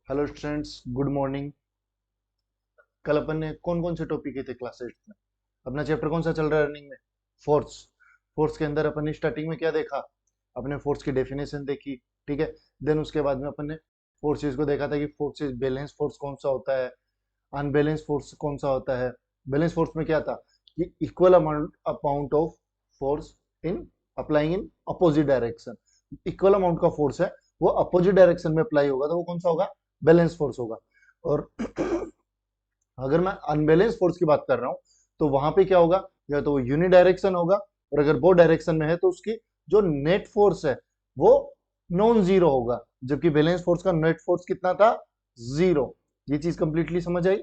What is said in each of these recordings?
Hello students, good morning. कल अपन ने कौन कौन से टॉपिक किए थे क्लास 8 में? अपना चैप्टर कौन सा चल रहा है रनिंग में? फोर्स। फोर्स के अंदर अपन ने स्टार्टिंग में क्या देखा? अपने फोर्स की डेफिनेशन देखी। ठीक है। देन उसके बाद में अपन ने फोर्सेस को देखा था कि फोर्सेस, बैलेंस फोर्स कौन सा होता है, अनबैलेंस फोर्स कौन सा होता है। बैलेंस फोर्स में क्या था कि equal amount of force in applying in opposite direction. Equal amount का फोर्स है, वो अपोजिट डायरेक्शन में अप्लाई होगा तो वो कौन सा होगा? बैलेंस फोर्स होगा। और अगर मैं अनबैलेंस फोर्स की बात कर रहा हूं तो वहां पे क्या होगा? या तो वो यूनि डायरेक्शन होगा, और अगर वो डायरेक्शन में है तो उसकी जो नेट फोर्स है वो नॉन जीरो होगा, जबकि बैलेंस फोर्स का नेट फोर्स कितना था? जीरो। ये चीज कंप्लीटली समझ आई?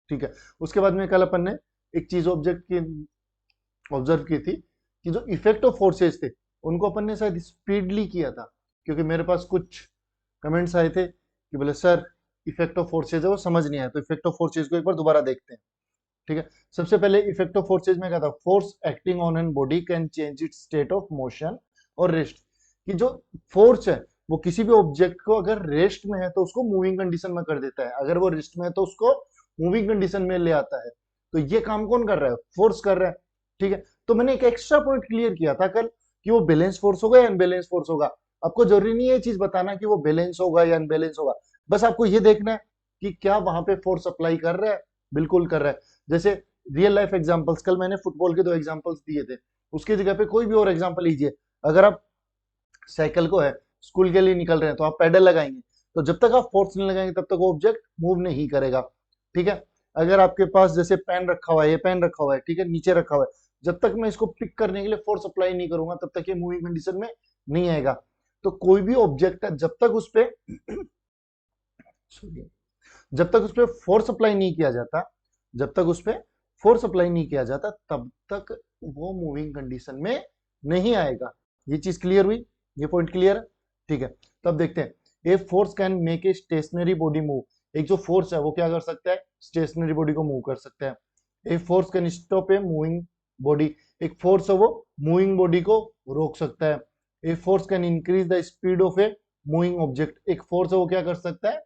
ठीक है। उसके बाद में कल अपन ने एक चीज ऑब्जेक्ट की ऑब्जर्व की थी कि जो इफेक्ट ऑफ फोर्सेस थे उनको अपन ने शायद स्पीडली किया था, क्योंकि मेरे पास कुछ कमेंट्स आए थे कि बोले सर इफेक्ट ऑफ फोर्सेज है वो समझ नहीं आया, तो इफेक्ट ऑफ फोर्सेज को एक बार दोबारा देखते हैं। ठीक है। सबसे पहले इफेक्ट ऑफ फोर्सेज में क्या था? Force acting on an body can change it's state of motion और रेस्ट। कि जो फोर्स है वो किसी भी ऑब्जेक्ट को अगर रेस्ट में है तो उसको मूविंग कंडीशन में कर देता है, अगर वो रेस्ट में है तो उसको मूविंग कंडीशन में ले आता है। तो ये काम कौन कर रहा है? फोर्स कर रहा है। ठीक है। तो मैंने एक एक्स्ट्रा पॉइंट क्लियर किया था कल कि वो बैलेंस फोर्स होगा या अनबैलेंस फोर्स होगा। आपको जरूरी नहीं है ये चीज बताना कि वो बैलेंस होगा या अनबैलेंस होगा, बस आपको ये देखना है कि क्या वहां पे फोर्स अप्लाई कर रहा है। बिल्कुल कर रहा है। जैसे रियल लाइफ एग्जांपल्स, कल मैंने फुटबॉल के दो एग्जांपल्स दिए थे, उसकी जगह पे कोई भी और एग्जांपल लीजिए। अगर आप साइकिल को है, स्कूल के लिए निकल रहे हैं तो आप पैडल लगाएंगे, तो जब तक आप फोर्स नहीं लगाएंगे तब तक वो ऑब्जेक्ट मूव नहीं करेगा। ठीक है। अगर आपके पास जैसे पेन रखा हुआ है, ये पेन रखा हुआ है, ठीक है, नीचे रखा हुआ है, जब तक मैं इसको पिक करने के लिए फोर्स अप्लाई नहीं करूंगा तब तक ये मूविंग कंडीशन में नहीं आएगा। तो कोई भी ऑब्जेक्ट है, जब तक उस पे जब तक उस पर फोर्स अप्लाई नहीं किया जाता, जब तक उस पर फोर्स अप्लाई नहीं किया जाता तब तक वो मूविंग कंडीशन में नहीं आएगा। ये चीज क्लियर हुई? ये पॉइंट क्लियर है? ठीक है। तब देखते हैं, a force can make a stationary body move. एक जो फोर्स है वो क्या कर सकता है? स्टेशनरी बॉडी को मूव कर सकता है। A force can stop a moving body. एक फोर्स है वो मूविंग बॉडी को रोक सकता है। A force can increase the speed of a moving object. एक फोर्स है वो क्या कर सकता है?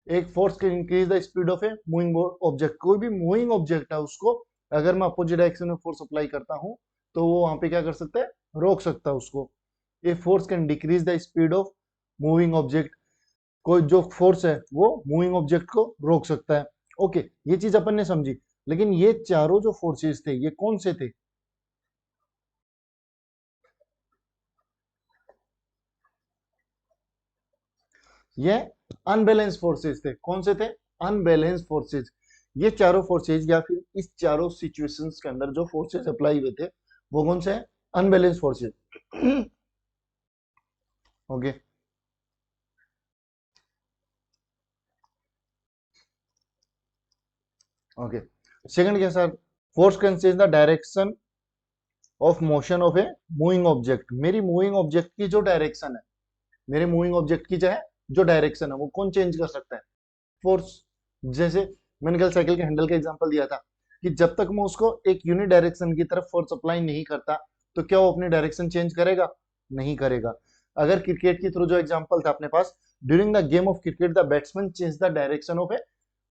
एक force can increase the speed of a moving object. कोई भी मूविंग ऑब्जेक्ट है उसको अगर मैं अपोजिट डायरेक्शन में फोर्स अप्लाई करता हूं तो वो वहां पे क्या कर सकता है? रोक सकता है उसको। A force can decrease the speed of moving object. कोई जो फोर्स है वो मूविंग ऑब्जेक्ट को रोक सकता है। ओके, ये चीज अपन ने समझी। लेकिन ये चारों जो फोर्सेस थे ये कौन से थे? ये अनबैलेंस फोर्सेस थे। कौन से थे? Unbalance forces. ये चारों फोर्सेस या फिर इस चारों सिचुएशंस के अंदर जो फोर्सेस अप्लाई हुए थे वो कौन से हैं? Unbalance forces. Okay. Okay. Second क्या sir? Force can change the direction of motion of a moving object. मेरी मूविंग ऑब्जेक्ट की जो डायरेक्शन है, मेरे मूविंग ऑब्जेक्ट की जो है जो डायरेक्शन है वो कौन चेंज कर सकता है? फोर्स। जैसे मैंने कल साइकिल के हैंडल का एग्जांपल दिया था कि जब तक मैं उसको एक यूनिट डायरेक्शन की तरफ फोर्स अप्लाई नहीं करता तो क्या वो अपनी डायरेक्शन चेंज करेगा? नहीं करेगा। अगर क्रिकेट के थ्रू जो एग्जांपल था अपने पास, during the game of cricket the batsman change the direction of a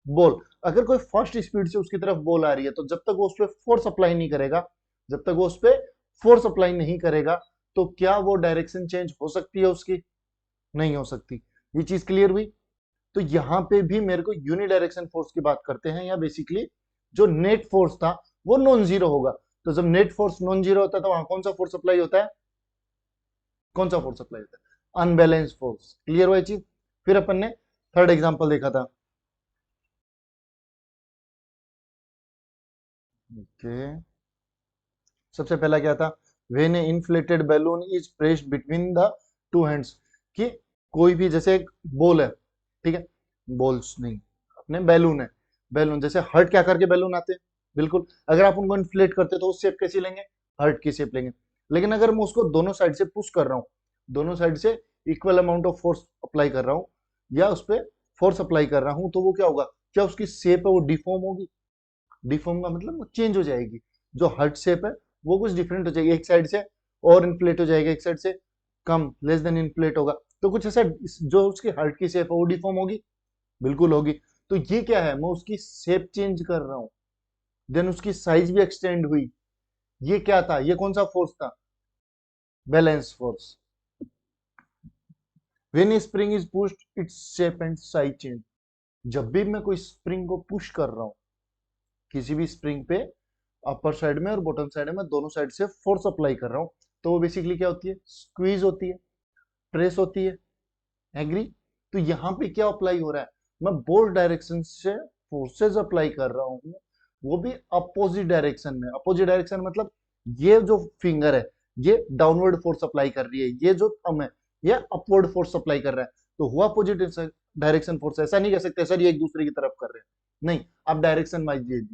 ball. अगर कोई फास्ट स्पीड से उसकी तरफ बॉल आ रही है तो जब तक वो उस पर फोर्स अप्लाई नहीं करेगा, जब तक वो उस पर फोर्स अप्लाई नहीं करेगा तो क्या वो डायरेक्शन चेंज हो सकती है उसकी? नहीं हो सकती। ये चीज क्लियर हुई? तो यहां पे भी मेरे को यूनिडायरेक्शन फोर्स की बात करते हैं, या बेसिकली जो नेट फोर्स था वो नॉन जीरो होगा। तो जब नेट फोर्स नॉन जीरो होता है तो वहां कौन सा फोर्स अप्लाई होता है? कौन सा फोर्स अप्लाई होता है? Unbalance force. क्लियर हुआ ये चीज? फिर अपन ने थर्ड एग्जांपल देखा था। ओके। सबसे पहला क्या था? When A inflated balloon is pressed between the two hands. कि कोई भी जैसे एक बॉल है, ठीक है, बॉल्स नहीं, अपने बैलून है, बैलून जैसे हर्ट क्या करके बैलून आते हैं, बिल्कुल। अगर आप उनको इन्फ्लेट करते तो उस शेप कैसी लेंगे? हर्ट की शेप लेंगे। लेकिन अगर मैं उसको दोनों साइड से पुश कर रहा हूँ, दोनों साइड से equal amount of force apply कर रहा हूँ, या उस पर फोर्स अप्लाई कर रहा हूँ, तो वो क्या होगा? क्या उसकी शेप है वो डिफॉर्म होगी? डिफॉर्म का मतलब वो चेंज हो जाएगी। जो हर्ट शेप है वो कुछ डिफरेंट हो जाएगी, एक साइड से और इन्फ्लेट हो जाएगा, एक साइड से कम, लेस देन इन्फ्लेट होगा। तो कुछ ऐसा जो उसकी हार्ट की शेप है वो डिफॉर्म होगी, बिल्कुल होगी। तो ये क्या है, मैं उसकी शेप चेंज कर रहा हूं, देन उसकी साइज भी एक्सटेंड हुई। ये क्या था, ये कौन सा फोर्स था, balance force. When A spring is pushed its shape and size change. जब भी मैं कोई स्प्रिंग को पुश कर रहा हूं, किसी भी स्प्रिंग पे अपर साइड में और बॉटम साइड में दोनों साइड से फोर्स अप्लाई कर रहा हूं, तो वो बेसिकली क्या होती है, स्क्वीज होती है, प्रेस होती है। एग्री। तो यहां पे क्या अप्लाई हो रहा है, मैं बोथ डायरेक्शन से फोर्सेस अप्लाई कर रहा हूं, वो भी अपोजिट डायरेक्शन में। अपोजिट डायरेक्शन मतलब ये जो फिंगर है ये डाउनवर्ड फोर्स अप्लाई कर रही है, ये जो थंब है ये अपवर्ड फोर्स अप्लाई कर रहा है। तो हुआ अपोजिट डायरेक्शन फोर्स। ऐसा नहीं कह सकते सर ये एक दूसरे की तरफ कर रहे हैं, नहीं, आप डायरेक्शन वाइज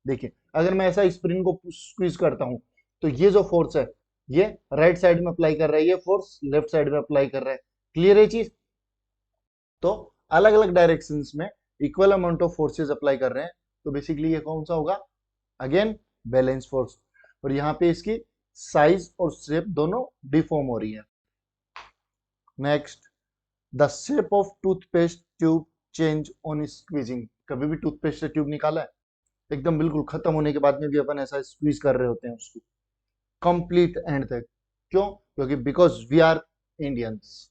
देखिए। अगर मैं ऐसा स्प्रिंग को स्क्वीज करता हूं, तो ये जो फोर्स है ये राइट साइड में अप्लाई कर रहा है, ये फोर्स लेफ्ट साइड में अप्लाई कर रहा है। क्लियर है चीज। तो अलग अलग डायरेक्शंस में equal amount of forces apply कर रहे हैं, तो बेसिकली ये कौन सा होगा, अगेन बैलेंस फोर्स। और यहाँ पे इसकी साइज और शेप दोनों डिफॉर्म हो रही है। Next, the shape of toothpaste tube change on squeezing. कभी भी टूथपेस्ट से ट्यूब निकाला है, एकदम बिल्कुल खत्म होने के बाद में भी अपन ऐसा स्क्वीज कर रहे होते हैं उसको कंप्लीट एंड तक। क्यों, क्योंकि बिकॉज वी आर इंडियंस।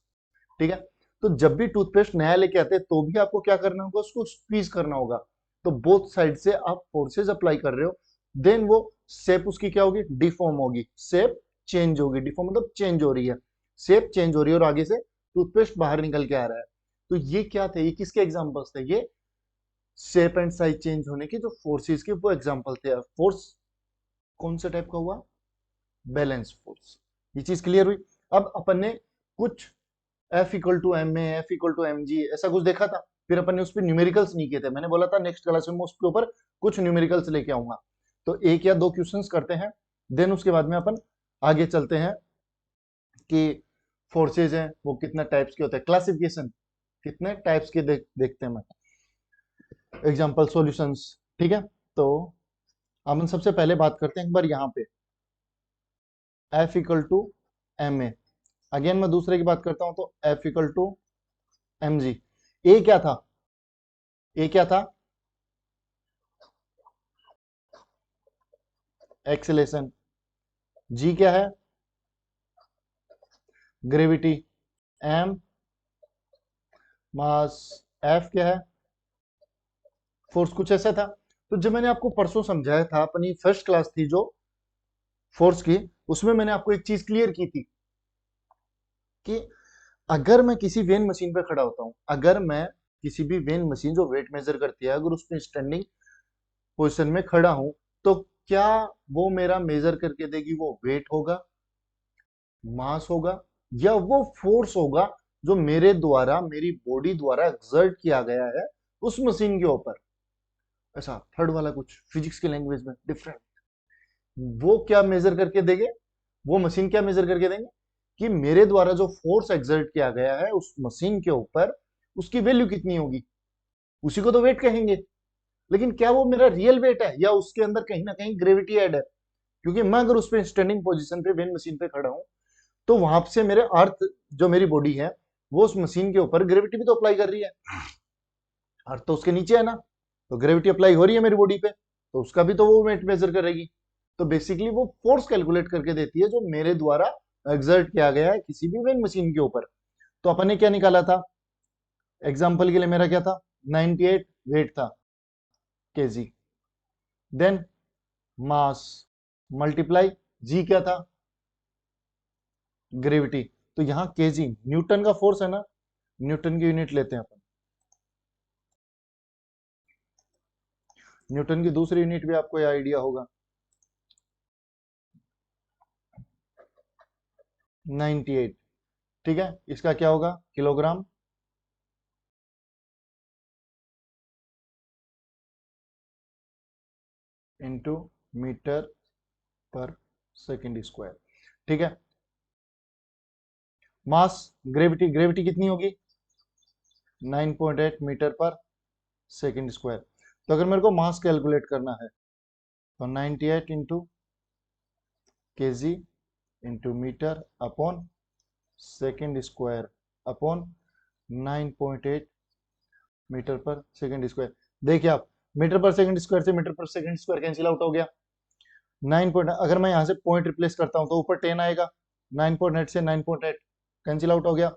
ठीक है। तो जब भी टूथपेस्ट नया लेके आते हैं तो भी आपको क्या करना होगा, उसको स्क्वीज करना होगा। तो बोथ साइड से आप फोर्सेस अप्लाई कर रहे हो, देन वो शेप उसकी क्या होगी, डिफॉर्म होगी, शेप चेंज होगी। डिफॉर्म मतलब चेंज हो रही है, शेप चेंज हो रही है और आगे से टूथपेस्ट बाहर निकल के आ रहा है। तो ये क्या थे, ये किसके एग्जांपल्स थे, ये शेप एंड साइज चेंज होने के जो फोर्सेस के वो एग्जांपल थे। फोर्स कौन से टाइप का हुआ, बैलेंस फोर्स। ये चीज क्लियर हुई। अब अपन ने कुछ F equal to M A, F equal to M G, ऐसा कुछ देखा था। फिर अपन ने उस पर न्यूमेरिकल्स नहीं किए थे। मैंने बोला था नेक्स्ट क्लास में उसके ऊपर कुछ न्यूमेरिकल्स लेके आऊंगा। तो एक या दो क्वेश्चंस करते हैं, देन उसके बाद में अपन आगे चलते हैं कि फोर्सेज हैं वो कितना टाइप्स के होते हैं, क्लासिफिकेशन कितने टाइप्स के देखते हैं। मैं एग्जांपल सॉल्यूशंस। ठीक है। तो हम सबसे पहले बात करते हैं एक बार यहाँ पे F equal to M A. Again मैं दूसरे की बात करता हूं तो F equal to M G. A क्या था, ए क्या था, एक्सेलेरेशन। जी क्या है, ग्रेविटी। एम मास। एफ क्या है, फोर्स। कुछ ऐसा था। तो जब मैंने आपको परसों समझाया था, अपनी फर्स्ट क्लास थी जो फोर्स की, उसमें मैंने आपको एक चीज क्लियर की थी कि अगर मैं किसी वेन मशीन पे खड़ा होता हूं, अगर मैं किसी भी वेन मशीन जो वेट मेजर करती है, अगर उसमें स्टैंडिंग पोजिशन में खड़ा हूं, तो क्या वो मेरा मेजर करके देगी, वो वेट होगा, मास होगा, या वो फोर्स होगा जो मेरे द्वारा, मेरी बॉडी द्वारा एक्सर्ट किया गया है उस मशीन के ऊपर। ऐसा थर्ड वाला कुछ फिजिक्स की लैंग्वेज में डिफरेंट। वो क्या मेजर करके देंगे, वो मशीन क्या मेजर करके देंगे कि मेरे द्वारा जो फोर्स एक्सर्ट किया गया है उस मशीन के ऊपर, उसकी वैल्यू कितनी होगी। उसी को तो वेट कहेंगे। लेकिन क्या वो मेरा रियल वेट है, या उसके अंदर कहीं ना कहीं ग्रेविटी ऐड है। क्योंकि मैं अगर उस पर स्टैंडिंग पोजीशन पे वेन मशीन पे खड़ा हूं, तो वहां से मेरे अर्थ जो मेरी बॉडी है वो उस मशीन के ऊपर ग्रेविटी भी तो अप्लाई कर रही है। अर्थ तो उसके नीचे है ना, तो ग्रेविटी अप्लाई हो रही है मेरी बॉडी पे, तो उसका भी तो वो वेट मेजर करेगी। तो बेसिकली वो फोर्स कैलकुलेट करके देती है जो मेरे द्वारा एक्सर्ट किया गया है किसी भी वेन मशीन के ऊपर। तो अपन ने क्या निकाला था, एग्जाम्पल के लिए मेरा क्या था, 98 वेट था, केजी। देन मास मल्टीप्लाई जी क्या था, ग्रेविटी। तो यहां केजी न्यूटन का फोर्स है ना, न्यूटन की यूनिट लेते हैं अपन। न्यूटन की दूसरी यूनिट भी आपको आइडिया होगा, 98। ठीक है। इसका क्या होगा, किलोग्राम इंटू मीटर पर सेकेंड स्क्वायर। ठीक है। मास, ग्रेविटी, ग्रेविटी कितनी होगी, 9.8 मीटर पर सेकेंड स्क्वायर। तो अगर मेरे को मास कैलकुलेट करना है तो 98 into K G into metre upon second square upon 9.8 metre per second square. देखिए आप, मीटर पर सेकंड स्क्वायर से metre per second square cancel out हो गया। 9 पॉइंट, अगर मैं यहाँ से पॉइंट रिप्लेस करता हूँ तो ऊपर 10 आएगा, 9.8 से 9.8 कैंसिल आउट हो गया।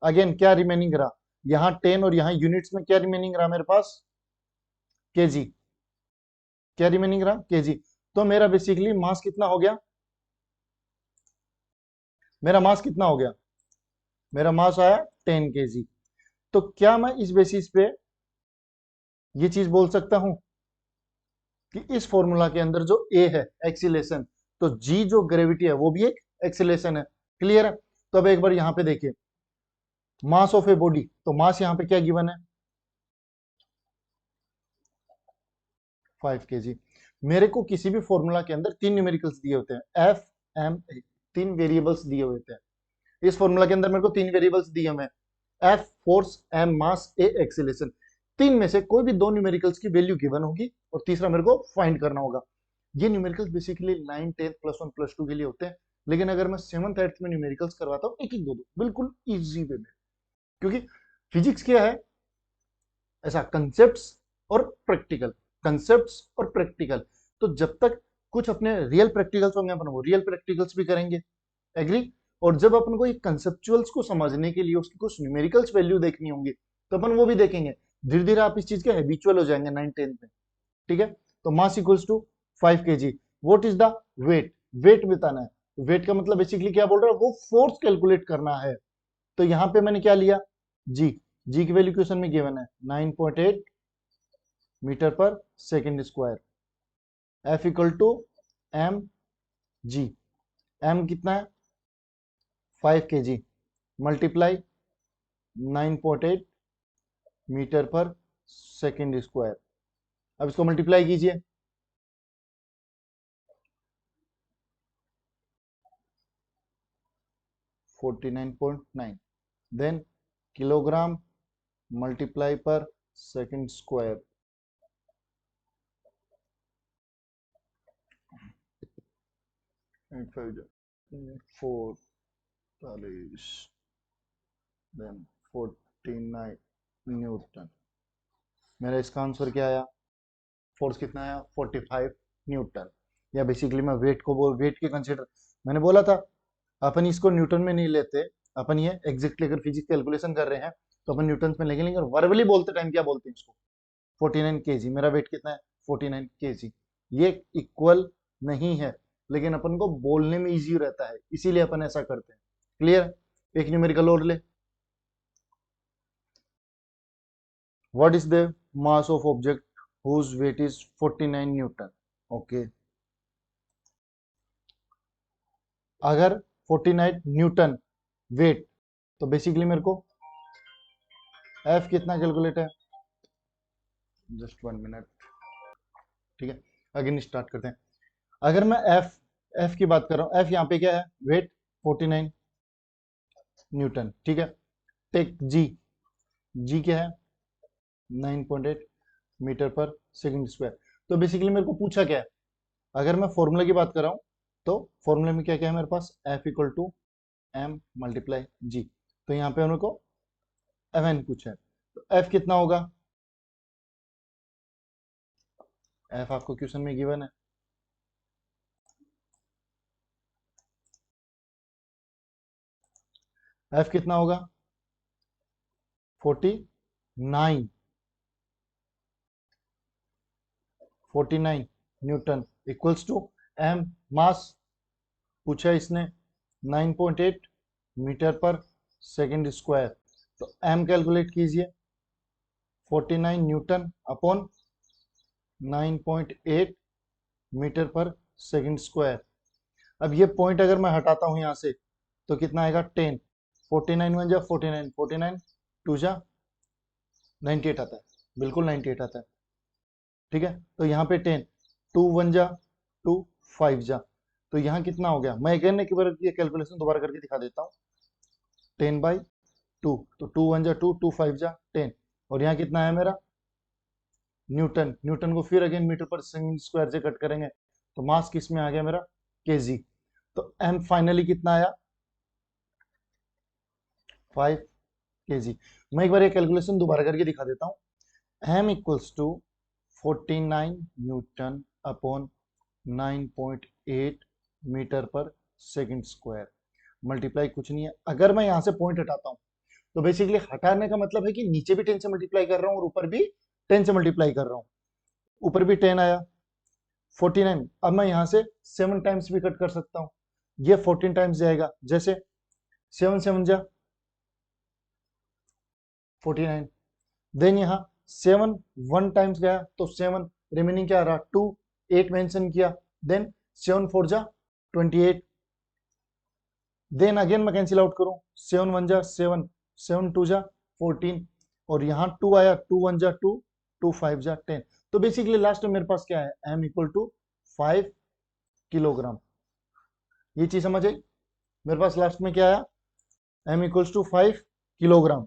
अगेन क्या रिमेनिंग रहा, यहाँ 10 और यहाँ यूनिट्स में क्या रिमेनिंग रहा मेरे पास, केजी। क्या रिमेनिंग रहा, केजी। तो मेरा बेसिकली मास कितना हो गया, मेरा मास कितना हो गया, मेरा मास आया 10 केजी। तो क्या मैं इस बेसिस पे ये चीज बोल सकता हूं कि इस फॉर्मूला के अंदर जो ए है एक्सीलेशन, तो जी जो ग्रेविटी है वो भी एक एक्सीलेशन है। क्लियर है। तो अब एक बार यहां पे देखिए, मास ऑफ ए बॉडी, तो मास यहां पे क्या गिवन है, 5 केजी। मेरे को किसी भी फॉर्मूला के अंदर तीन न्यूमेरिकल्स दिए होते हैं, एफ एम, तीन वेरिएबल्स दिए हुए होते हैं। इस फॉर्मूला के अंदर मेरे को तीन वेरिएबल्स दिए हुए हैं, एफ फोर्स, एम मास, ए एक्सीलेशन। तीन में से कोई भी दो न्यूमेरिकल्स की वैल्यू गिवन होगी और तीसरा मेरे को फाइंड करना होगा। ये न्यूमेरिकल्स बेसिकली 9, 10, +1, +2 के लिए होते हैं, लेकिन अगर मैं 7th 8th में न्यूमेरिकल्स करवाता हूँ एक एक दो दो बिल्कुल इजी वे में, क्योंकि फिजिक्स क्या है, ऐसा कंसेप्ट्स और प्रैक्टिकल, कंसेप्ट्स और प्रैक्टिकल। तो जब तक कुछ अपने रियल प्रैक्टिकल्स होंगे अपन वो रियल प्रैक्टिकल्स भी करेंगे, एग्री। और जब अपन को ये कंसेप्चुअल्स को समझने के लिए उसकी कुछ न्यूमेरिकल्स वैल्यू देखनी होंगी तो अपन वो भी देखेंगे। धीरे धीरे आप इस चीज के हैबिचुअल हो जाएंगे 9, 10 में। ठीक है। तो mass equals to 5 K G. What is the weight, weight बताना है। वेट का मतलब बेसिकली क्या बोल रहा है, वो फोर्स कैलकुलेट करना है। तो यहां पे मैंने क्या लिया, जी। जी की वैल्यू क्वेश्चन में गिवन है 9.8 metre per second square. F equal to M G, M कितना है 5 KG, multiply 9.8 metre per second square. अब इसको मल्टीप्लाई कीजिए, 49.9, then kilogram multiply per second square. 45 then 49 newton. मेरा इसका आंसर क्या आया, फोर्स कितना आया 45 न्यूटन। या बेसिकली मैं वेट को बोल, वेट के कंसीडर, मैंने बोला था अपन इसको न्यूटन में नहीं लेते, अपन ये एग्जैक्टली अगर फिजिक्स कैलकुलेशन कर रहे हैं तो अपन न्यूटन में लेंगे, लेकिन वर्बली बोलते टाइम क्या बोलते हैं इसको, 49 केजी। मेरा वेट कितना है 49 केजी। ये इक्वल नहीं है, लेकिन अपन को बोलने में इजी रहता है, इसीलिए अपन ऐसा करते हैं। क्लियर। एक न्यूमेरिकल और ले, what is the mass of object whose weight is 49 Newton. Okay, अगर 49 न्यूटन वेट, तो बेसिकली मेरे को एफ कितना कैलकुलेट है, जस्ट 1 मिनट। ठीक है, अगेन स्टार्ट करते हैं। अगर मैं एफ, एफ की बात कर रहा हूं, एफ यहाँ पे क्या है, वेट 49 न्यूटन। ठीक है। टेक जी, जी क्या है 9.8 मीटर पर सेकंड स्क्वायर। तो बेसिकली मेरे को पूछा क्या है, अगर मैं फॉर्मूला की बात कर रहा हूं तो फॉर्मूले में क्या क्या है मेरे पास, F equal to M multiply G. तो यहाँ पे मेरे को एफ एन पूछा है, तो एफ कितना होगा, एफ आपको क्वेश्चन में गिवन है, एफ कितना होगा 49, 49 न्यूटन इक्वल्स टू एम मास पूछा है इसने 9.8 मीटर पर सेकंड स्क्वायर। तो एम कैलकुलेट कीजिए, 49 newton upon 9.8 metre per second square. अब ये पॉइंट अगर मैं हटाता हूं यहां से तो कितना आएगा 10, 49 वन जा 49, 49 टू जा 98 आता है, बिल्कुल 98 आता है। ठीक है। तो यहाँ पे 10, 2 वन जा 2, 5 जा, तो यहाँ कितना हो गया, मैं अगेन एक बार ये कैलकुलेशन दोबारा करके दिखा देता हूँ। 10/2, तो 2 वन जा 2, 2 5 जा 10, और यहाँ कितना है मेरा न्यूटन। न्यूटन को फिर again metre per second square से कट करेंगे तो मास किस में आ गया मेरा, केजी। तो एम फाइनली कितना आया 5 केजी। मैं एक बार ये कैलकुलेशन दोबारा करके दिखा देता हूँ। m equals to 49 newton upon 9.8 metre per second square, multiply कुछ नहीं है। अगर मैं यहाँ से पॉइंट हटाता हूँ तो बेसिकली हटाने का मतलब है कि नीचे भी 10 से मल्टीप्लाई कर रहा हूँ और ऊपर भी 10 से मल्टीप्लाई कर रहा हूँ। ऊपर भी 10 आया 49। अब मैं यहाँ से 7 टाइम्स भी कट कर सकता हूँ, ये 14 टाइम्स जाएगा। जैसे 7 7 जा 49, देन यहाँ 7 1 टाइम्स गया तो 7, रिमेनिंग क्या रहा 2, 8 मेंशन किया, देन 7 4 जा 28, देन अगेन मैं कैंसिल आउट करूं 7 1 जा 7, 7 2 जा 14, और यहाँ 2 आया 2 1 जा 2, 2 5 जा 10। तो बेसिकली लास्ट में मेरे पास क्या है, m इक्वल टू 5 किलोग्राम। ये चीज समझ आई? मेरे पास लास्ट में क्या आया, m इक्वल्स टू 5 किलोग्राम।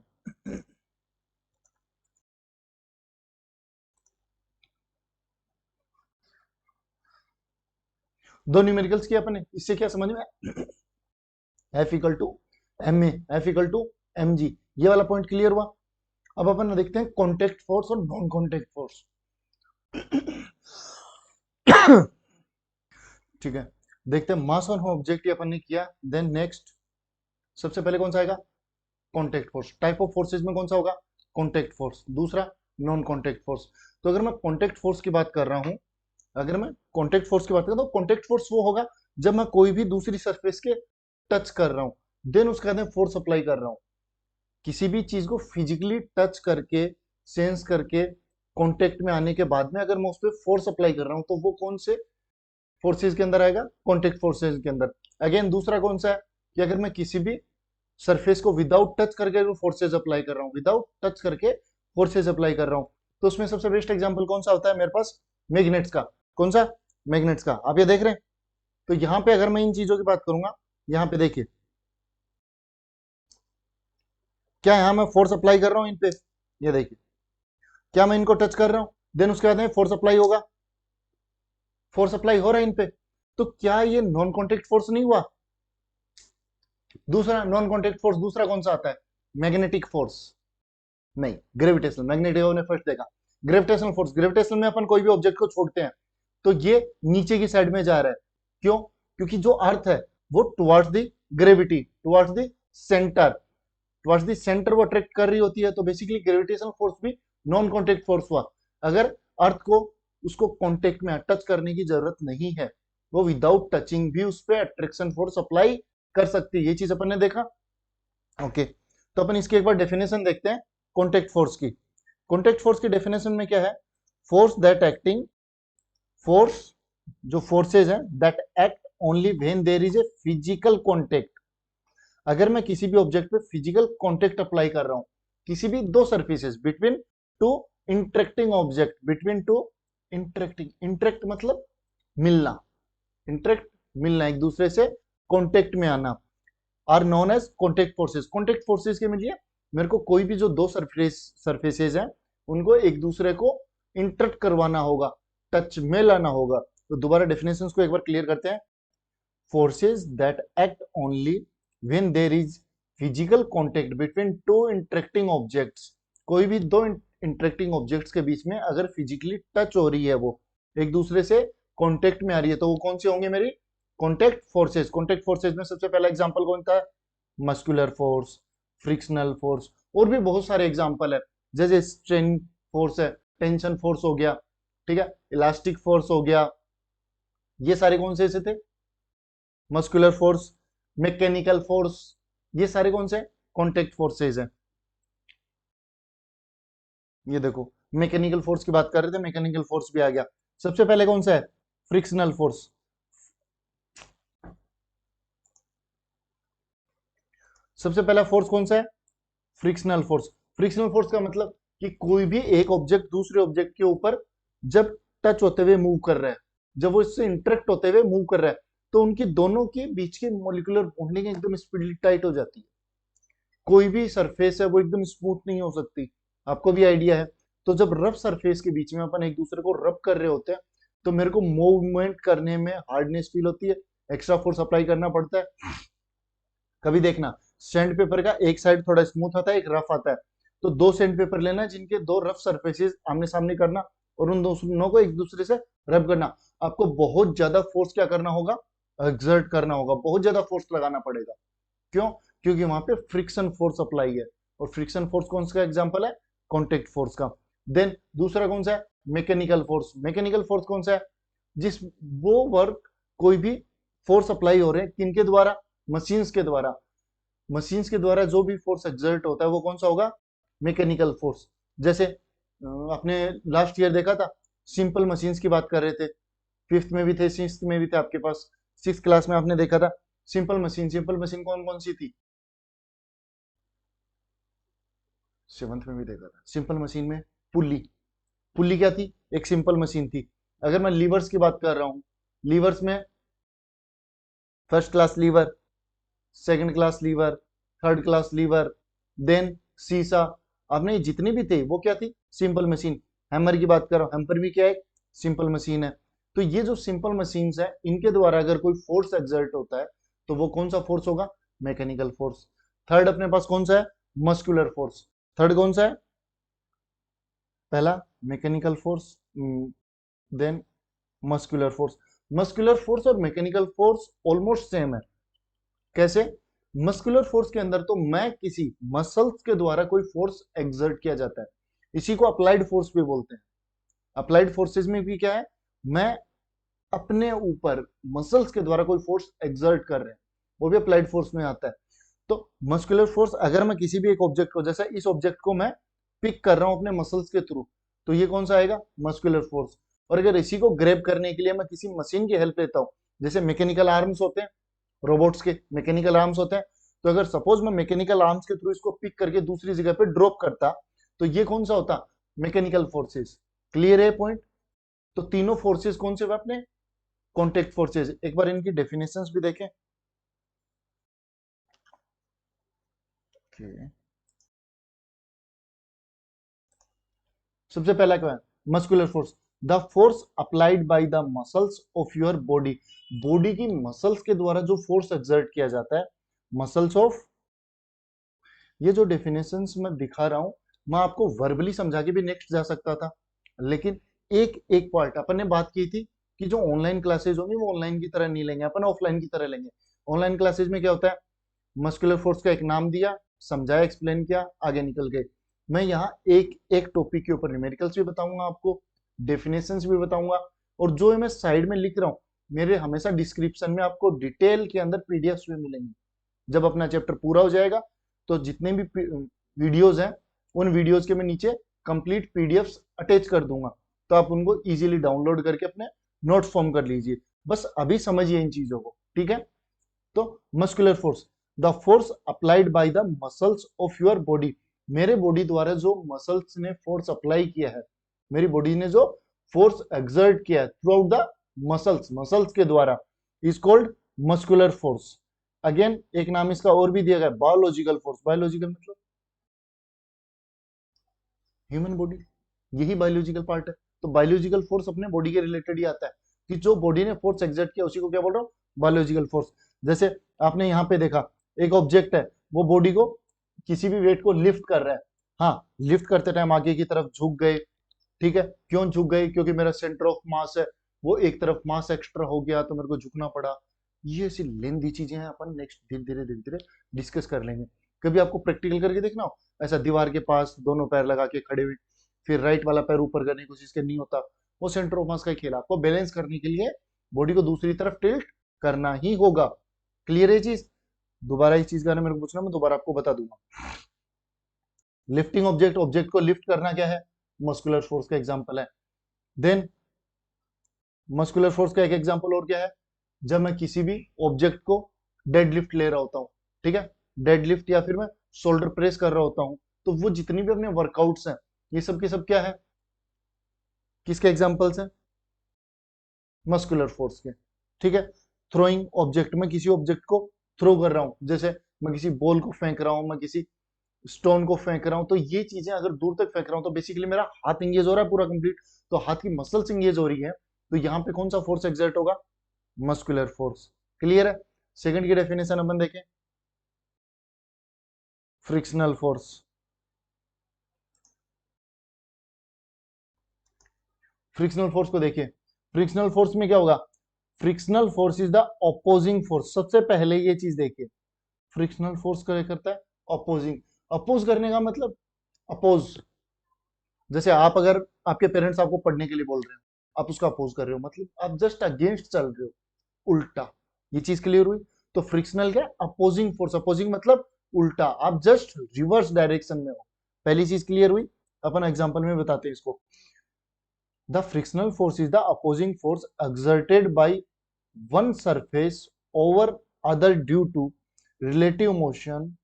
दो न्यूमेरिकल्स किया अपने, इससे क्या समझ में, F equal to M A, F equal to M G, ये वाला पॉइंट क्लियर हुआ। अब अपन देखते हैं कॉन्टेक्ट फोर्स और नॉन कॉन्टेक्ट फोर्स। ठीक है, देखते हैं मास ऑन ऑब्जेक्ट अपन ने किया, देन नेक्स्ट सबसे पहले कौन सा आएगा, contact force. Type of forces में कौन सा होगा, कॉन्टेक्ट फोर्स। दूसरा नॉन कॉन्टेक्ट फोर्स। तो अगर मैं कॉन्टेक्ट फोर्स की बात कर रहा हूं, अगर मैं कॉन्टेक्ट फोर्स की बात करूं तो कॉन्टेक्ट फोर्स वो होगा जब मैं कोई भी दूसरी सरफेस के टच कर रहा हूं, देन उसके बाद में फोर्स अप्लाई कर रहा हूं। किसी भी चीज को फिजिकली टच करके, सेंस करके, कांटेक्ट में आने के बाद में अगर मैं उस पर फोर्स अप्लाई कर रहा हूं तो वो कौन से फोर्सेज के अंदर आएगा, कांटेक्ट फोर्सेज के अंदर। अगेन दूसरा कौन सा है कि अगर मैं किसी भी सरफेस को विदाउट टच करके फोर्सेज अप्लाई कर रहा हूं, विदाउट टच करके फोर्सेज अप्लाई कर रहा हूं, तो उसमें सबसे बेस्ट एग्जांपल कौन सा होता है मेरे पास, मैग्नेट्स का। कौन सा, मैग्नेट्स का। आप ये देख रहे हैं, तो यहां पे अगर मैं इन चीजों की बात करूंगा, यहां पे देखिए क्या यहां मैं फोर्स अप्लाई कर रहा हूं इन पे, ये देखिए क्या मैं इनको टच कर रहा हूं, देन उसके बाद में फोर्स अप्लाई होगा, फोर्स अप्लाई हो रहा है इन पे, तो क्या ये नॉन कॉन्टेक्ट फोर्स नहीं हुआ। दूसरा नॉन कॉन्टेक्ट फोर्स दूसरा कौन सा आता है, मैग्नेटिक फोर्स, नहीं ग्रेविटेशनल। मैग्नेटिक ने फर्स्ट देखा, ग्रेविटेशनल फोर्स। ग्रेविटेशनल में अपन कोई भी ऑब्जेक्ट को छोड़ते हैं तो ये नीचे की साइड में जा रहा है, क्यों, क्योंकि जो अर्थ है वो towards the gravity, towards the centre, towards the centre वो अट्रैक्ट कर रही होती है। तो बेसिकली ग्रेविटेशनल फोर्स भी नॉन कॉन्टेक्ट फोर्स हुआ। अगर अर्थ को उसको कॉन्टेक्ट में टच करने की जरूरत नहीं है, वो विदाउट टचिंग भी उस पर अट्रैक्शन फोर्स अप्लाई कर सकती है। ये चीज अपन ने देखा। ओके, तो अपन इसकी एक बार डेफिनेशन देखते हैं कॉन्टेक्ट फोर्स की। कॉन्टेक्ट फोर्स की डेफिनेशन में क्या है, फोर्स दैट एक्टिंग, फोर्स जो फोर्सेज हैं that act only when there is a physical contact. अगर मैं किसी भी ऑब्जेक्ट पे फिजिकल कॉन्टेक्ट अप्लाई कर रहा हूं, किसी भी दो surfaces between two interacting object, between two interacting, interact मतलब मिलना, इंटरेक्ट मिलना, एक दूसरे से कॉन्टेक्ट में आना, are known as contact forces. Contact forces के लिए मेरे को कोई भी जो दो सरफेसेस हैं उनको एक दूसरे को इंटरेक्ट करवाना होगा, टच में लाना होगा। तो दोबारा डेफिनेशंस को एक बार क्लियर करते हैं। Forces that act only when there is physical contact between two interacting objects. कोई भी दो इंटरेक्टिंग ऑब्जेक्ट्स के बीच में अगर फिजिकली टच हो रही है, वो एक दूसरे से कॉन्टेक्ट में आ रही है, तो वो कौन सी होंगे मेरी कॉन्टेक्ट फोर्सेस। कॉन्टेक्ट फोर्सेस में सबसे पहला एग्जांपल कौन था, मस्कुलर फोर्स, फ्रिक्शनल फोर्स, और भी बहुत सारे एग्जांपल है, जैसे स्ट्रेन फोर्स है, टेंशन फोर्स हो गया, ठीक है, इलास्टिक फोर्स हो गया। ये सारे कौन से थे, मस्कुलर फोर्स, मैकेनिकल फोर्स, ये सारे कौन से कॉन्टेक्ट फोर्सेज हैं। ये देखो मैकेनिकल फोर्स की बात कर रहे थे, मैकेनिकल फोर्स भी आ गया। सबसे पहले कौन सा है, फ्रिक्शनल फोर्स। सबसे पहला फोर्स कौन सा है, फ्रिक्शनल फोर्स। फ्रिक्शनल फोर्स का मतलब कि कोई भी एक ऑब्जेक्ट दूसरे ऑब्जेक्ट के ऊपर जब टच होते हुए मूव कर रहा है, जब वो इससे इंटरेक्ट होते हुए मूव कर रहा है, तो उनकी दोनों के बीच की मॉलिक्यूलर बॉन्डिंग एकदम स्पीडली टाइट हो जाती है। कोई भी सरफेस है वो एकदम स्मूथ नहीं हो सकती, आपको भी आइडिया है। तो जब रफ सरफेस के बीच में अपन एक दूसरे को रब कर रहे होते हैं, तो मेरे को मूवमेंट करने में हार्डनेस फील होती है, एक्स्ट्रा फोर्स अप्लाई करना पड़ता है। कभी देखना सैंड पेपर का एक साइड थोड़ा स्मूथ आता है, एक रफ आता है। तो दो सैंड पेपर लेना है जिनके दो रफ सरफेसेस आमने सामने करना, और उन दोनों को एक दूसरे से रब करना। आपको बहुत ज्यादा फोर्स क्या करना होगा, एक्सर्ट करना होगा, बहुत ज्यादा फोर्स लगाना पड़ेगा। क्यों? क्योंकि वहां पे फ्रिक्शन फोर्स अप्लाई है, और फ्रिक्शन फोर्स कौन सा एग्जांपल है, कॉन्टेक्ट फोर्स का। देन दूसरा कौन सा है, मैकेनिकल फोर्स। मैकेनिकल फोर्स कौन सा है, जिस वो वर्क कोई भी फोर्स अप्लाई हो रहे हैं किनके द्वारा, मशीन्स के द्वारा। मशीन्स के द्वारा जो भी फोर्स एक्सर्ट होता है वो कौन सा होगा, मैकेनिकल फोर्स। जैसे आपने लास्ट ईयर देखा था, सिंपल मशीन्स की बात कर रहे थे, फिफ्थ में भी थे, सिक्स में भी थे आपके पास, सिक्स क्लास में आपने देखा था सिंपल मशीन। सिंपल मशीन कौन कौन सी थी, सेवंथ में भी देखा था। सिंपल मशीन में पुल्ली, पुल्ली क्या थी, एक सिंपल मशीन थी। अगर मैं लीवर्स की बात कर रहा हूं, लीवर्स में first class lever, second class lever, third class lever, then seesaw. आपने जितनी भी थे वो क्या थी, सिंपल मशीन। हैमर की बात कर रहा हूं, हैमर भी क्या है, सिंपल मशीन है। तो ये जो सिंपल मशीन्स है इनके द्वारा अगर कोई फोर्स एक्सर्ट होता है तो वो कौन सा फोर्स होगा, मैकेनिकल फोर्स। थर्ड अपने पास कौन सा है, मस्कुलर फोर्स। थर्ड कौन सा है, पहला mechanical force, then muscular force. Muscular force और मैकेनिकल फोर्स ऑलमोस्ट सेम है। कैसे, मस्कुलर फोर्स के अंदर तो मैं किसी मसल्स के द्वारा कोई फोर्स एक्सर्ट किया जाता है, इसी को अप्लाइड फोर्स भी बोलते हैं। अप्लाइड फोर्सेस में भी क्या है, मैं अपने ऊपर मसल्स के द्वारा कोई फोर्स एक्सर्ट कर रहे हैं, वो भी अप्लाइड फोर्स में आता है। तो मस्कुलर फोर्स, अगर मैं किसी भी एक ऑब्जेक्ट को, जैसे इस ऑब्जेक्ट को मैं पिक कर रहा हूं अपने मसल्स के थ्रू, तो ये कौन सा आएगा, मस्कुलर फोर्स। और अगर इसी को ग्रैब करने के लिए मैं किसी मशीन की हेल्प लेता हूं, जैसे मैकेनिकल आर्म्स होते हैं, रोबोट्स के मैकेनिकल आर्म्स होते हैं, तो अगर सपोज मैं मैकेनिकल आर्म्स के थ्रू इसको पिक करके दूसरी जगह पे ड्रॉप करता, तो ये कौन सा होता, मैकेनिकल फोर्सेस। क्लियर है पॉइंट। तो तीनों फोर्सेस कौन से हुए अपने, कॉन्टेक्ट फोर्सेस। एक बार इनकी डेफिनेशंस भी देखें। okay. सबसे पहला क्या है, muscular force, the force applied by the muscles of your body. Body की मसल्स के द्वारा जो फोर्स एक्सर्ट किया जाता है, मसल्स ऑफ। ये जो डेफिनेशंस मैं दिखा रहा हूं, मैं आपको वर्बली समझा के भी नेक्स्ट जा सकता था, लेकिन एक एक पार्ट अपन ने बात की थी कि जो ऑनलाइन क्लासेस होंगी वो ऑनलाइन की तरह नहीं लेंगे, अपन ऑफलाइन की तरह लेंगे। ऑनलाइन क्लासेस में क्या होता है, मस्कुलर फोर्स का एक नाम दिया, समझाया, एक्सप्लेन किया, आगे निकल गए। मैं यहाँ एक एक टॉपिक के ऊपर न्यूमेरिकल्स भी बताऊंगा आपको, डेफिनेशंस भी बताऊंगा, और जो मैं साइड में लिख रहा हूँ, मेरे हमेशा डिस्क्रिप्शन में आपको डिटेल के अंदर पीडीएफ्स भी मिलेंगे। जब अपना चैप्टर पूरा हो जाएगा तो जितने भी वीडियोस हैं, उन वीडियोस के मैं नीचे कंप्लीट पीडीएफ्स अटैच कर दूंगा, तो आप उनको इजीली डाउनलोड करके अपने नोट्स फॉर्म कर लीजिए। बस अभी समझिए इन चीजों को, ठीक है। तो muscular force, the force applied by the muscles of your body. मेरे बॉडी द्वारा जो मसल्स ने फोर्स अप्लाई किया है, मेरी बॉडी ने जो फोर्स एक्सर्ट किया है through out the muscles, muscles के द्वारा, is called muscular force. Again एक नाम इसका और भी दिया गया, बायोलॉजिकल फोर्स। बायोलॉजिकल मतलब ह्यूमन बॉडी, यही बायोलॉजिकल पार्ट है। तो बायोलॉजिकल फोर्स अपने बॉडी के रिलेटेड ही आता है, कि जो बॉडी ने फोर्स एक्सर्ट किया उसी को क्या बोल रहा हूँ, बायोलॉजिकल फोर्स। जैसे आपने यहाँ पे देखा, एक ऑब्जेक्ट है, वो बॉडी को, किसी भी वेट को लिफ्ट कर रहा है। हाँ, लिफ्ट करते टाइम आगे की तरफ झुक गए, ठीक है। क्यों झुक गए, क्योंकि मेरा सेंटर ऑफ मास है, वो एक तरफ मास एक्स्ट्रा हो गया तो मेरे को झुकना पड़ा। ये ऐसी लेंदी चीजें हैं, अपन नेक्स्ट धीरे धीरे धीरे डिस्कस कर लेंगे। कभी आपको प्रैक्टिकल करके देखना हो, ऐसा दीवार के पास दोनों पैर लगा के खड़े हुए, फिर राइट वाला पैर ऊपर करने की कोशिश करनी होता, वो सेंटर ऑफ मास का खेल। आपको बैलेंस करने के लिए बॉडी को दूसरी तरफ टिल्ट करना ही होगा। क्लियर है चीज। दोबारा इस चीज का मेरे को पूछना, मैं दोबारा आपको बता दूंगा। लिफ्टिंग ऑब्जेक्ट, ऑब्जेक्ट को लिफ्ट करना क्या है, मस्कुलर फोर्स का एग्जांपल है। देन मस्कुलर फोर्स का एक एग्जांपल और क्या है, जब मैं किसी भी ऑब्जेक्ट को डेड लिफ्ट ले रहा होता हूँ, ठीक है, डेड लिफ्ट या फिर मैं शोल्डर प्रेस कर रहा होता हूँ, तो वो जितनी भी अपने वर्कआउट्स हैं, ये सब के सब क्या है, किसके एग्जांपल्स हैं, मस्कुलर फोर्स के, ठीक है। थ्रोइंग ऑब्जेक्ट, मैं किसी ऑब्जेक्ट को थ्रो कर रहा हूँ, जैसे मैं किसी बॉल को फेंक रहा हूँ, मैं किसी स्टोन को फेंक रहा हूँ, तो ये चीजें अगर दूर तक फेंक रहा हूँ तो बेसिकली मेरा हाथ इंगेज हो रहा है पूरा कंप्लीट, तो हाथ की मसल्स इंगेज हो रही है, तो यहाँ पे कौन सा फोर्स एक्सर्ट होगा, मस्कुलर फोर्स। क्लियर है। सेकंड की डेफिनेशन अपन देखें, फ्रिक्शनल फोर्स। फ्रिक्शनल फोर्स को देखिए, फ्रिक्शनल फोर्स में क्या होगा, frictional force is the opposing force. सबसे पहले ये चीज देखिए, फ्रिक्शनल फोर्स क्या करता है, अपोजिंग। अपोज करने का मतलब, अपोज, जैसे आप अगर आपके पेरेंट्स आपको पढ़ने के लिए बोल रहे हो, आप उसका अपोज कर रहे हो, मतलब आप जस्ट अगेंस्ट चल रहे हो, उल्टा। ये चीज क्लियर हुई। तो फ्रिक्शनल क्या, अपोजिंग फोर्स। अपोजिंग मतलब उल्टा, आप जस्ट रिवर्स डायरेक्शन में हो। पहली चीज क्लियर हुई। अपन एग्जांपल में बताते हैं इसको। The frictional force is the opposing force exerted by one surface over other due to relative motion,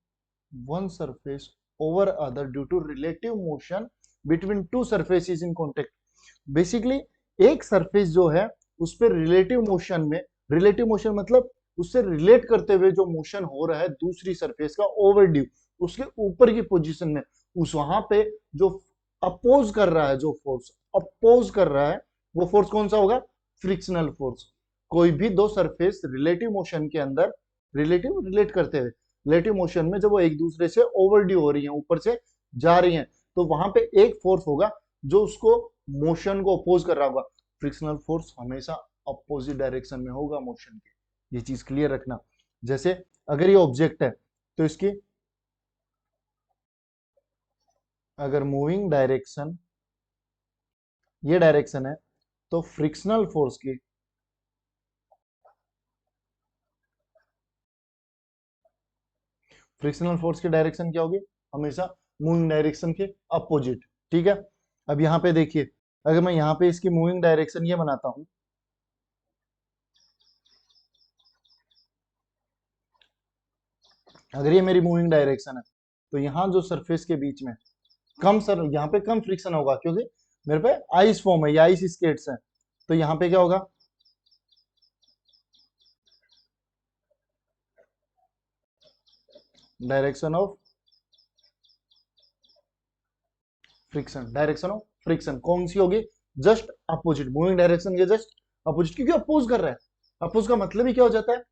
one surface over other due to relative motion between two surfaces in contact। Basically एक surface जो है उस पर relative motion में, relative motion मतलब उससे relate करते हुए जो मोशन हो रहा है दूसरी सरफेस का ओवर ड्यू, उसके ऊपर की पोजीशन में, उस वहां पे जो अपोज कर रहा है, जो फोर्स अपोज कर रहा है, वो फोर्स कौन सा होगा, फ्रिक्शनल फोर्स। कोई भी दो सरफेस रिलेटिव मोशन के अंदर, रिलेटिव रिलेट करते हुए, रिलेटिव मोशन में जब वो एक दूसरे से ओवर ड्यू हो रही है, ऊपर से जा रही हैं, तो वहां पे एक फोर्स होगा जो उसको मोशन को अपोज कर रहा होगा। फ्रिक्शनल फोर्स हमेशा अपोजिट डायरेक्शन में होगा मोशन के, ये चीज क्लियर रखना। जैसे अगर ये ऑब्जेक्ट है तो इसकी अगर मूविंग डायरेक्शन ये डायरेक्शन है, तो फ्रिक्शनल फोर्स की डायरेक्शन क्या होगी, हमेशा मूविंग डायरेक्शन के अपोजिट। ठीक है। अब यहाँ पे देखिए, अगर मैं यहाँ पे इसकी मूविंग डायरेक्शन ये बनाता हूं, अगर ये मेरी मूविंग डायरेक्शन है, तो यहाँ जो सरफेस के बीच में कम सर, यहाँ पे कम फ्रिक्शन होगा क्योंकि मेरे पे आइस फॉर्म है या आइस स्केट्स हैं। तो यहाँ पे क्या होगा, direction of friction, direction of friction कौन सी होगी, जस्ट अपोजिट, मूविंग डायरेक्शन के जस्ट अपोजिट, क्योंकि अपोज कर रहा है। अपोज का मतलब ही क्या हो जाता है,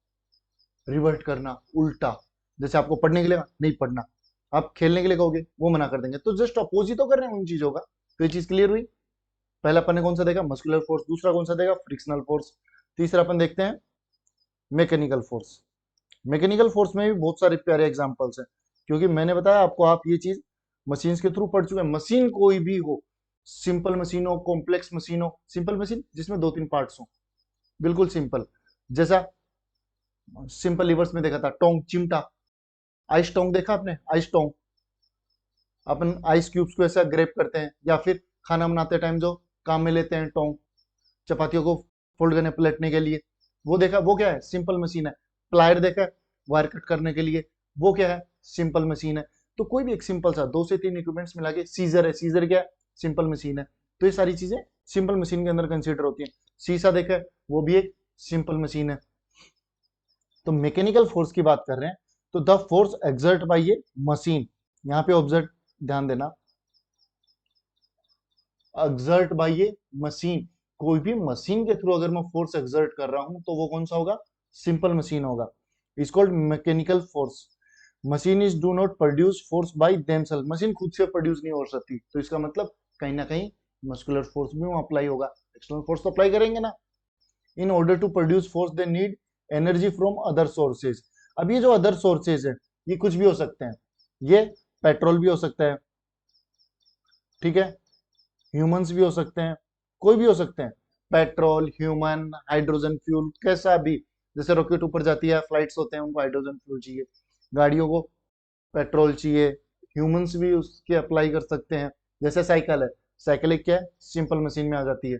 रिवर्ट करना, उल्टा। जैसे आपको पढ़ने के लिए नहीं पढ़ना, आप खेलने के लिए कहोगे वो मना कर देंगे, तो जस्ट अपोज ही तो कर रहे हैं उन चीजों का। तो ये चीज क्लियर हुई। पहला अपन ने कौन सा देखा, मस्कुलर फोर्स। दूसरा कौन सा देखा, फ्रिक्शनल फोर्स। तीसरा अपन देखते हैं मैकेनिकल फोर्स। मैकेनिकल फोर्स में भी बहुत सारे प्यारे एग्जांपल्स हैं, क्योंकि मैंने बताया आपको, आप ये चीज मशीन्स के थ्रू पढ़ चुके हैं। मशीन कोई भी हो, सिंपल मशीन हो, कॉम्प्लेक्स मशीन हो, सिंपल मशीन जिसमें दो तीन पार्ट्स हो, बिल्कुल सिंपल। जैसा सिंपल लिवर्स में देखा था, टोंग, चिमटा, आइस टोंग देखा आपने, आइस टोंग। अपन आइस क्यूब्स को ऐसा ग्रेप करते हैं, या फिर खाना बनाते टाइम जो काम में लेते हैं टोंग, चपातियों को फोल्ड करने पलटने के लिए, वो देखा, वो क्या है, सिंपल मशीन है। प्लायर देखा है, वायर कट करने के लिए, वो क्या है, सिंपल मशीन है। तो कोई भी एक सिंपल सा दो से तीन इक्विपमेंट्स मिला के, सीजर है, सीजर क्या है, सिंपल मशीन है। तो ये सारी चीजें सिंपल मशीन के अंदर कंसिडर होती हैं। शीशा देखा है, वो भी एक सिंपल मशीन है। तो मैकेनिकल फोर्स की बात कर रहे हैं, तो द फोर्स एक्सर्ट बाय ये मशीन, यहाँ पे ऑब्जर्व, ध्यान देना, एक्सर्ट बाय ये मशीन। कोई भी मशीन के थ्रू अगर मैं फोर्स एक्सर्ट कर रहा हूं, तो वो कौन सा होगा, सिंपल मशीन होगा। Is called mechanical force. Machine is do not produce force by themselves, machine खुद से प्रोड्यूस नहीं हो सकती, तो इसका मतलब कहीं ना कहीं मस्कुलर फोर्स भी वहां अप्लाई होगा। एक्सटर्नल फोर्स तो अप्लाई करेंगे ना। In order to produce force they need energy from other sources. अब ये जो अदर सोर्सेज है, ये कुछ भी हो सकते हैं। ये पेट्रोल भी हो सकता है, ठीक है, ह्यूमंस भी हो सकते हैं, कोई भी हो सकते हैं, पेट्रोल, ह्यूमन, हाइड्रोजन फ्यूल, कैसा भी। जैसे रॉकेट ऊपर जाती है, फ्लाइट्स होते हैं, उनको हाइड्रोजन फ्यूल चाहिए, गाड़ियों को पेट्रोल चाहिए, ह्यूमंस भी उसके अप्लाई कर सकते हैं। जैसे साइकिल है, साइकिल एक क्या है, सिंपल मशीन में आ जाती है।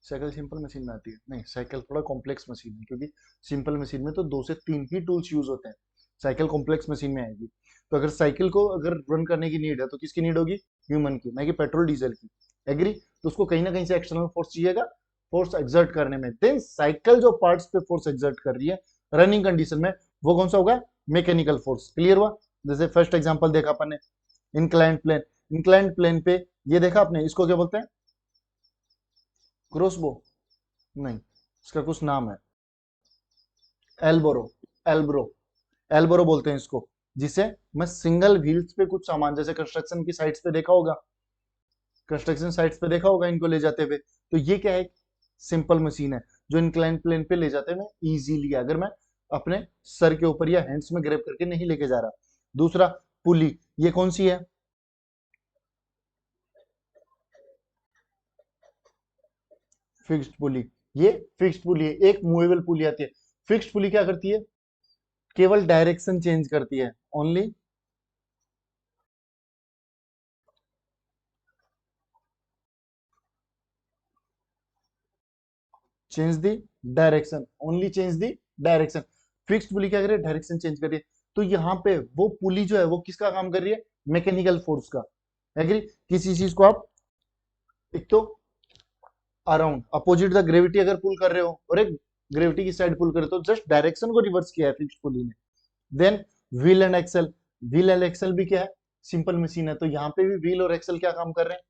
साइकिल सिंपल मशीन में आती है नहीं, साइकिल थोड़ा कॉम्प्लेक्स मशीन है, क्योंकि सिंपल मशीन में तो दो से तीन ही टूल्स यूज होते हैं, साइकिल कॉम्प्लेक्स मशीन में आएगी। तो अगर साइकिल को अगर रन करने की नीड है, तो किसकी नीड होगी, ह्यूमन की, ना कि पेट्रोल डीजल की। एग्री। तो उसको कहीं ना कहीं से एक्सटर्नल फोर्स चाहिएगा, फोर्स एक्सर्ट करने में। देन साइकिल जो पार्ट्स पे फोर्स एक्सर्ट कर रही है रनिंग कंडीशन में, वो कौन सा होगा, मैकेनिकल फोर्स। क्लियर हुआ। जैसे फर्स्ट एग्जांपल देखा अपन ने, इंक्लाइंड प्लेन। इंक्लाइंड प्लेन पे ये देखा आपने, इसको क्या बोलते हैं, क्रॉसबो, नहीं, इसका कुछ नाम है, एल्बोरो, एल्ब्रो, एल्बोरो बोलते हैं इसको। जिसे मैं सिंगल व्हील्स पे कुछ सामान, जैसे कंस्ट्रक्शन की साइट्स पे देखा होगा, कंस्ट्रक्शन साइट्स पे देखा होगा इनको ले जाते हुए, तो ये क्या है, सिंपल मशीन है जो इंक्लाइन प्लेन पे ले जाते हैं इजीली, अगर मैं अपने सर के ऊपर या हैंड्स में ग्रैब करके नहीं लेके जा रहा। दूसरा पुली, ये कौन सी है, फिक्स्ड पुली, ये फिक्स्ड पुली है। एक मूवेबल पुली आती है। फिक्स्ड पुली क्या करती है, केवल डायरेक्शन चेंज करती है, only change the direction, only change the direction. Fixed pulley क्या कर रही है, डायरेक्शन चेंज कर रही है। तो यहाँ पे वो पुली जो है वो किसका काम कर रही है, मैकेनिकल फोर्स का। एग्री, किसी चीज को आप एक तो अराउंड अपोजिट द ग्रेविटी अगर पुल कर रहे हो और एक ग्रेविटी की साइड पुल कर रहे हो, तो जस्ट डायरेक्शन को रिवर्स किया है फिक्स्ड पुली ने। Then wheel and axle, wheel and axle भी क्या है, सिंपल मशीन है। तो यहाँ पे भी व्हील और एक्सल क्या काम कर रहे हैं,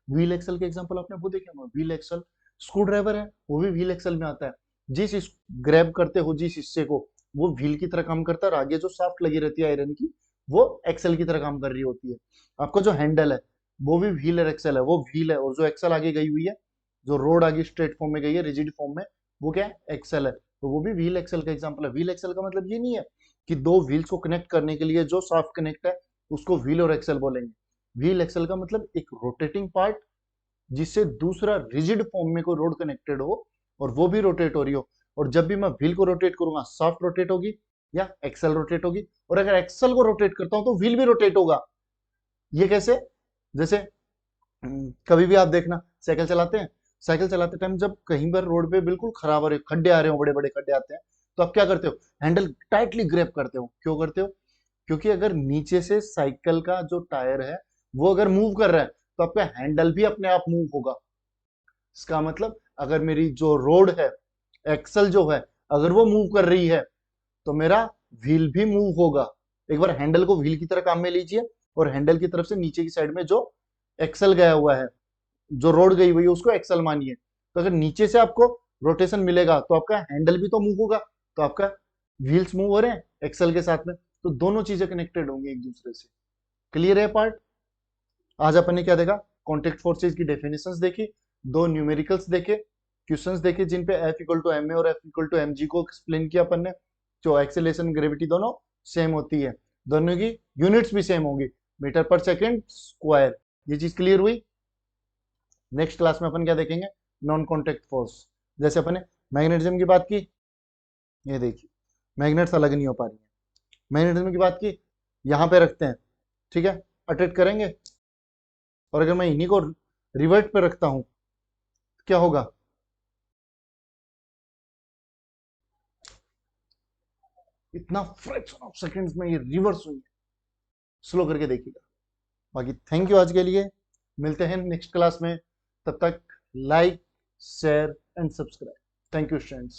व्हील एक्सल के एग्जांपल आपने वो देखे होंगे, व्हील एक्सल स्क्रू ड्राइवर है, वो भी व्हील एक्सल में आता है। ग्रैब करते हो जिस हिस्से को, वो व्हील की तरह काम करता है, और आगे जो शाफ्ट लगी रहती है आयरन की, वो एक्सल की तरह काम कर रही होती है। आपका जो हैंडल है वो भी व्हील और एक्सल है, वो व्हील है, और जो एक्सल आगे गई हुई है, जो रोड आगे स्ट्रेट फॉर्म में गई है रिजिड फॉर्म में, वो क्या है, एक्सल है। तो वो भी व्हील एक्सल का एग्जांपल है। व्हील एक्सल का मतलब ये नहीं है कि दो व्हील्स को कनेक्ट करने के लिए जो शाफ्ट कनेक्ट है उसको व्हील और एक्सल बोलेंगे। व्हील एक्सल का मतलब एक रोटेटिंग पार्ट जिससे दूसरा रिजिड फॉर्म में कोई रोड कनेक्टेड हो, और वो भी रोटेट हो रही हो। और जब भी मैं व्हील को रोटेट करूंगा, शाफ्ट रोटेट होगी या एक्सल रोटेट होगी, और अगर एक्सल को रोटेट करता हूं तो व्हील भी रोटेट होगा। ये कैसे, जैसे कभी भी आप देखना साइकिल चलाते हैं, साइकिल चलाते टाइम जब कहीं पर रोड पे बिल्कुल खराब हो रहे, खड्डे आ रहे हो, बड़े बड़े खड्डे आते हैं, तो आप क्या करते हो, हैंडल टाइटली ग्रैब करते हो। क्यों करते हो, क्योंकि अगर नीचे से साइकिल का जो टायर है वो अगर मूव कर रहा है, तो आपका हैंडल भी अपने आप मूव होगा। इसका मतलब अगर मेरी जो रोड है, एक्सल जो है, अगर वो मूव कर रही है, तो मेरा व्हील भी मूव होगा। एक बार हैंडल को व्हील की तरह काम में लीजिए, और हैंडल की तरफ से नीचे की साइड में जो एक्सल गया हुआ है, जो रोड गई हुई है, उसको एक्सल मानिए। तो अगर नीचे से आपको रोटेशन मिलेगा तो आपका हैंडल भी तो मूव होगा, तो आपका व्हील्स मूव हो रहे हैं एक्सल के साथ में, तो दोनों चीजें कनेक्टेड होंगी एक दूसरे से। क्लियर है पार्ट। आज अपन ने क्या देखा, कॉन्टेक्ट फोर्सेज की डेफिनेशंस देखी, दो न्यूमेरिकल्स देखे, क्वेश्चंस देखे जिन पे F equal to M A और F equal to M G को एक्सप्लेन किया अपन ने। जो एक्सेलेरेशन ग्रेविटी दोनों सेम होती है, दोनों की यूनिट्स भी सेम होंगी, मीटर पर सेकेंड स्क्वायर। ये चीज क्लियर हुई। नेक्स्ट क्लास में अपन क्या देखेंगे, नॉन कॉन्टेक्ट फोर्स। जैसे अपन ने मैग्नेटिज्म की बात की, ये देखिए मैग्नेट्स अलग नहीं हो पा रही है, मैग्नेटिज्म की बात की, यहाँ पे रखते हैं, ठीक है, अट्रैक्ट करेंगे। और अगर मैं इन्हीं को रिवर्ट पे रखता हूं, क्या होगा, इतना फ्रैक्शन ऑफ सेकंड्स में ये रिवर्स हुई। स्लो करके देखिएगा। बाकी थैंक यू आज के लिए, मिलते हैं नेक्स्ट क्लास में। तब तक like, share and subscribe. Thank you students.